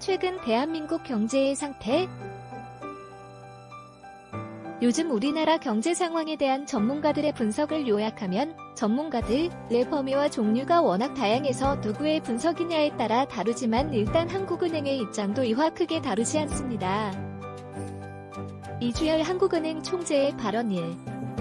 최근 대한민국 경제의 상태? 요즘 우리나라 경제 상황에 대한 전문가들의 분석을 요약하면 전문가들의 범위와 종류가 워낙 다양해서 누구의 분석이냐에 따라 다르지만 일단 한국은행의 입장도 이와 크게 다르지 않습니다. 이주열 한국은행 총재의 발언 1.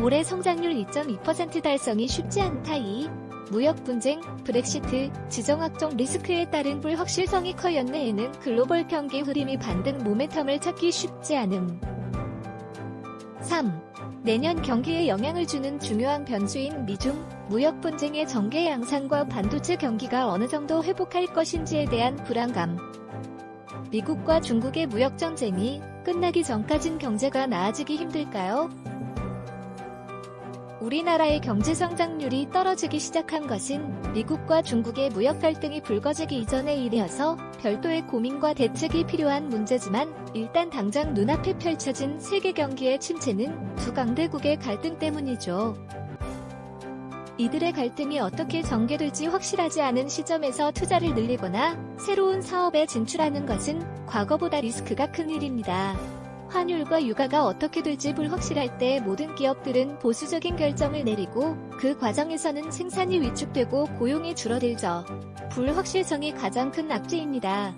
올해 성장률 2.2% 달성이 쉽지 않다. 2. 무역 분쟁, 브렉시트, 지정학적 리스크에 따른 불확실성이 커 연내에는 글로벌 경기 흐름이 반등 모멘텀을 찾기 쉽지 않음. 3. 내년 경기에 영향을 주는 중요한 변수인 미중 무역 분쟁의 전개 양상과 반도체 경기가 어느 정도 회복할 것인지에 대한 불안감. 미국과 중국의 무역 전쟁이 끝나기 전까진 경제가 나아지기 힘들까요? 우리나라의 경제 성장률이 떨어지기 시작한 것은 미국과 중국의 무역 갈등이 불거지기 이전의 일이어서 별도의 고민과 대책이 필요한 문제지만 일단 당장 눈앞에 펼쳐진 세계 경기의 침체는 두 강대국의 갈등 때문이죠. 이들의 갈등이 어떻게 전개될지 확실하지 않은 시점에서 투자를 늘리거나 새로운 사업에 진출하는 것은 과거보다 리스크가 큰 일입니다. 환율과 유가가 어떻게 될지 불확실할 때 모든 기업들은 보수적인 결정을 내리고 그 과정에서는 생산이 위축되고 고용이 줄어들죠. 불확실성이 가장 큰 악재입니다.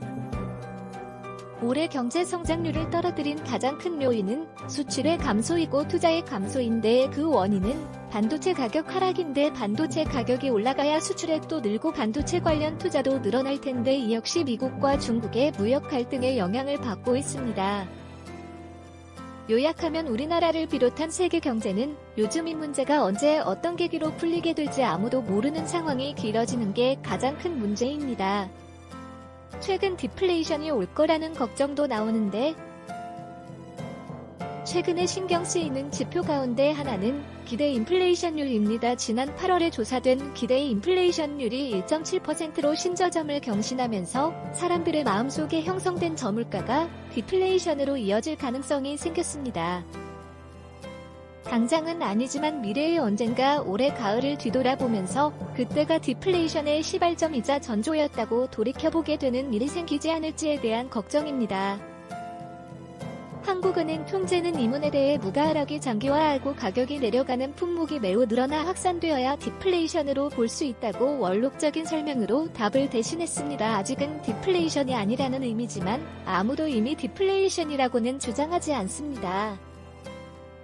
올해 경제 성장률을 떨어뜨린 가장 큰 요인은 수출의 감소이고 투자의 감소인데 그 원인은 반도체 가격 하락인데 반도체 가격이 올라가야 수출액도 늘고 반도체 관련 투자도 늘어날 텐데 이 역시 미국과 중국의 무역 갈등에 영향을 받고 있습니다. 요약하면 우리나라를 비롯한 세계 경제는 요즘 이 문제가 언제 어떤 계기로 풀리게 될지 아무도 모르는 상황이 길어지는 게 가장 큰 문제입니다. 최근 디플레이션이 올 거라는 걱정도 나오는데 최근에 신경 쓰이는 지표 가운데 하나는 기대 인플레이션율입니다. 지난 8월에 조사된 기대 인플레이션율이 1.7%로 신저점을 경신하면서 사람들의 마음속에 형성된 저물가가 디플레이션으로 이어질 가능성이 생겼습니다. 당장은 아니지만 미래의 언젠가 올해 가을을 뒤돌아보면서 그때가 디플레이션의 시발점이자 전조였다고 돌이켜보게 되는 일이 생기지 않을지에 대한 걱정입니다. 한국은행 총재는 이 문에 대해 무가하락이 장기화하고 가격이 내려가는 품목이 매우 늘어나 확산되어야 디플레이션으로 볼 수 있다고 원론적인 설명으로 답을 대신했습니다. 아직은 디플레이션이 아니라는 의미지만 아무도 이미 디플레이션이라고는 주장하지 않습니다.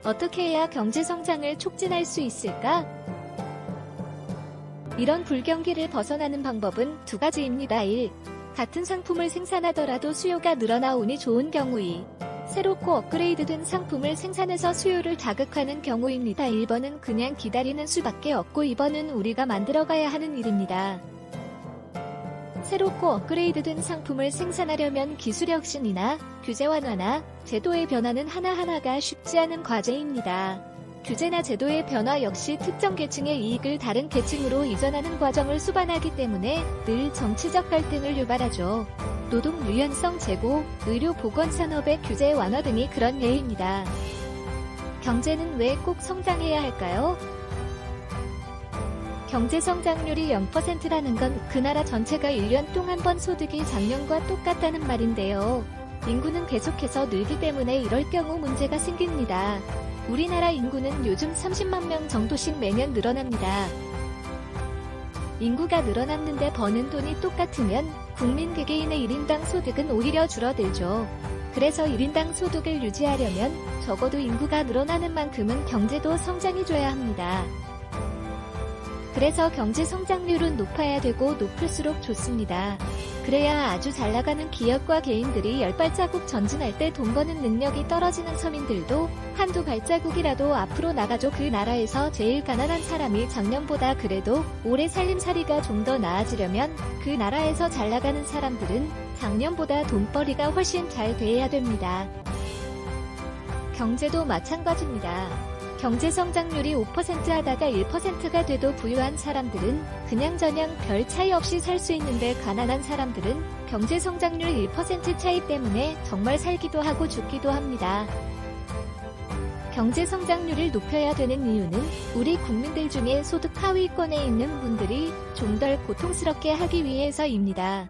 어떻게 해야 경제 성장을 촉진할 수 있을까? 이런 불경기를 벗어나는 방법은 두 가지입니다. 1. 같은 상품을 생산하더라도 수요가 늘어나 운이 좋은 경우. 2. 새롭고 업그레이드된 상품을 생산해서 수요를 자극하는 경우입니다. 1번은 그냥 기다리는 수밖에 없고 2번은 우리가 만들어가야 하는 일입니다. 새롭고 업그레이드된 상품을 생산하려면 기술 혁신이나 규제 완화나 제도의 변화는 하나하나가 쉽지 않은 과제입니다. 규제나 제도의 변화 역시 특정 계층의 이익을 다른 계층으로 이전하는 과정을 수반하기 때문에 늘 정치적 갈등을 유발하죠. 노동 유연성 제고, 의료 보건 산업의 규제 완화 등이 그런 예입니다. 경제는 왜 꼭 성장해야 할까요? 경제 성장률이 0%라는 건 그 나라 전체가 1년 동안 번 소득이 작년과 똑같다는 말인데요. 인구는 계속해서 늘기 때문에 이럴 경우 문제가 생깁니다. 우리나라 인구는 요즘 30만 명 정도씩 매년 늘어납니다. 인구가 늘어났는데 버는 돈이 똑같으면 국민 개개인의 1인당 소득은 오히려 줄어들죠. 그래서 1인당 소득을 유지하려면 적어도 인구가 늘어나는 만큼은 경제도 성장해줘야 합니다. 그래서 경제 성장률은 높아야 되고 높을수록 좋습니다. 그래야 아주 잘나가는 기업과 개인들이 10발자국 전진할 때 돈 버는 능력이 떨어지는 서민들도 한두 발자국이라도 앞으로 나가죠. 그 나라에서 제일 가난한 사람이 작년보다 그래도 올해 살림살이가 좀 더 나아지려면 그 나라에서 잘나가는 사람들은 작년보다 돈벌이가 훨씬 잘 돼야 됩니다. 경제도 마찬가지입니다. 경제 성장률이 5% 하다가 1%가 돼도 부유한 사람들은 그냥저냥 별 차이 없이 살 수 있는데 가난한 사람들은 경제 성장률 1% 차이 때문에 정말 살기도 하고 죽기도 합니다. 경제 성장률을 높여야 되는 이유는 우리 국민들 중에 소득 하위권에 있는 분들이 좀 덜 고통스럽게 하기 위해서입니다.